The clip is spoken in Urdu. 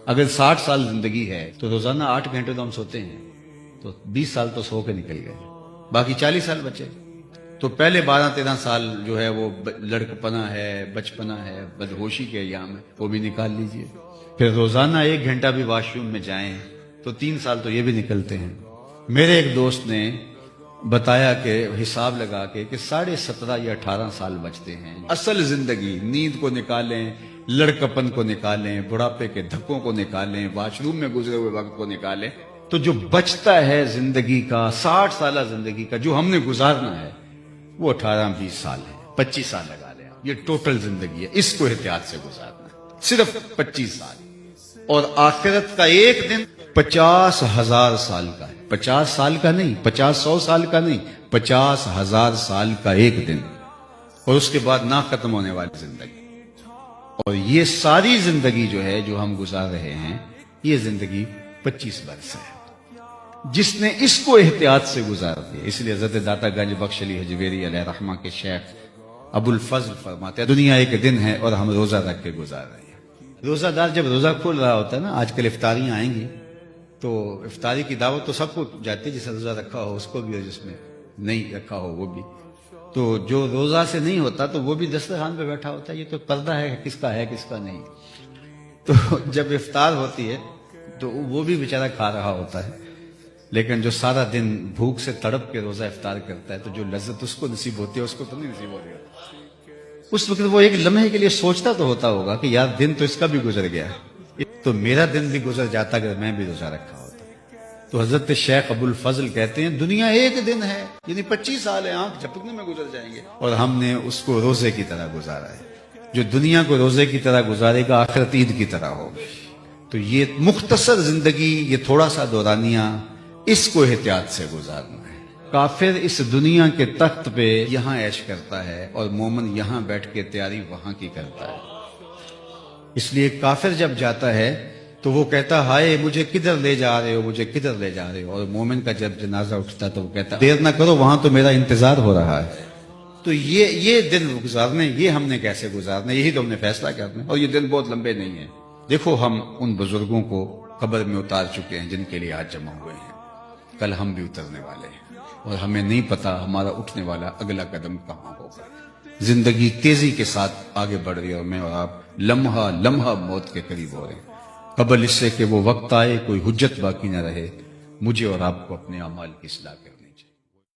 اگر 60 سال زندگی ہے تو روزانہ 8 گھنٹے تو ہم سوتے ہیں، تو 20 سال تو سو کے نکل گئے، باقی 40 سال بچے۔ تو پہلے 12-13 سال جو ہے وہ لڑکپنا ہے، بچپنا ہے، بدہوشی کے ایام ہے، وہ بھی نکال لیجئے۔ پھر روزانہ 1 گھنٹہ بھی واش روم میں جائیں تو 3 سال تو یہ بھی نکلتے ہیں۔ میرے ایک دوست نے بتایا کہ حساب لگا کے کہ 17.5 یا 18 سال بچتے ہیں۔ اصل زندگی، نیند کو نکالیں، لڑکپن کو نکالیں، بڑھاپے کے دھکوں کو نکالیں، واش روم میں گزرے ہوئے وقت کو نکالیں، تو جو بچتا ہے زندگی کا، 60 سالہ زندگی کا جو ہم نے گزارنا ہے وہ 18-20 سال ہے، 25 سال لگا لیں۔ یہ ٹوٹل زندگی ہے، اس کو احتیاط سے گزارنا ہے، صرف 25 سال۔ اور آخرت کا ایک دن 50,000 سال کا ہے، 50 سال کا نہیں، 50-100 سال کا نہیں، 50,000 سال کا ایک دن، اور اس کے بعد نہ ختم ہونے والی زندگی۔ اور یہ ساری زندگی جو ہے جو ہم گزار رہے ہیں، یہ زندگی 25 برس ہے۔ جس نے اس کو احتیاط سے گزار دیا، اس لیے حضرت داتا گنج بخش علی حجویری علیہ رحمہ کے شیخ ابو الفضل فرماتے ہیں دنیا ایک دن ہے اور ہم روزہ رکھ کے گزار رہے ہیں۔ روزہ دار جب روزہ کھول رہا ہوتا ہے نا، آج کل افطاریاں آئیں گی تو افطاری کی دعوت تو سب کو جاتی ہے، جس نے روزہ رکھا ہو اس کو بھی اور جس میں نہیں رکھا ہو وہ بھی۔ تو جو روزہ سے نہیں ہوتا تو وہ بھی دسترخوان پہ بیٹھا ہوتا ہے، یہ تو پردہ ہے کس کا ہے کس کا نہیں۔ تو جب افطار ہوتی ہے تو وہ بھی بیچارہ کھا رہا ہوتا ہے، لیکن جو سارا دن بھوک سے تڑپ کے روزہ افطار کرتا ہے تو جو لذت اس کو نصیب ہوتی ہے اس کو تو نہیں نصیب ہوتی۔ اس وقت وہ ایک لمحے کے لیے سوچتا تو ہوتا ہوگا کہ یار دن تو اس کا بھی گزر گیا، تو میرا دن بھی گزر جاتا اگر میں بھی روزہ رکھا ہوتا۔ تو حضرت شیخ ابو الفضل کہتے ہیں دنیا ایک دن ہے، یعنی 25 سال ہے، آنکھ جھپکنے میں گزر جائیں گے، اور ہم نے اس کو روزے کی طرح گزارا ہے۔ جو دنیا کو روزے کی طرح گزارے گا آخرت عید کی طرح ہوگی۔ تو یہ مختصر زندگی، یہ تھوڑا سا دورانیہ، اس کو احتیاط سے گزارنا ہے۔ کافر اس دنیا کے تخت پہ یہاں عیش کرتا ہے اور مومن یہاں بیٹھ کے تیاری وہاں کی کرتا ہے۔ اس لیے کافر جب جاتا ہے تو وہ کہتا ہائے مجھے کدھر لے جا رہے ہو، مجھے کدھر لے جا رہے ہو، اور مومن کا جب جنازہ اٹھتا تو وہ کہتا دیر نہ کرو وہاں تو میرا انتظار ہو رہا ہے۔ تو یہ دن گزارنے، یہ ہم نے کیسے گزارنے، یہی تو ہم نے فیصلہ کرنا ہے۔ اور یہ دن بہت لمبے نہیں ہیں۔ دیکھو ہم ان بزرگوں کو قبر میں اتار چکے ہیں جن کے لیے آج جمع ہوئے ہیں، کل ہم بھی اترنے والے ہیں، اور ہمیں نہیں پتا ہمارا اٹھنے والا اگلا قدم کہاں ہوگا۔ زندگی تیزی کے ساتھ آگے بڑھ رہی ہے اور میں اور آپ لمحہ لمحہ موت کے قریب ہو رہے ہیں۔ قبل اس سے کہ وہ وقت آئے کوئی حجت باقی نہ رہے، مجھے اور آپ کو اپنے اعمال کی اصلاح کریں۔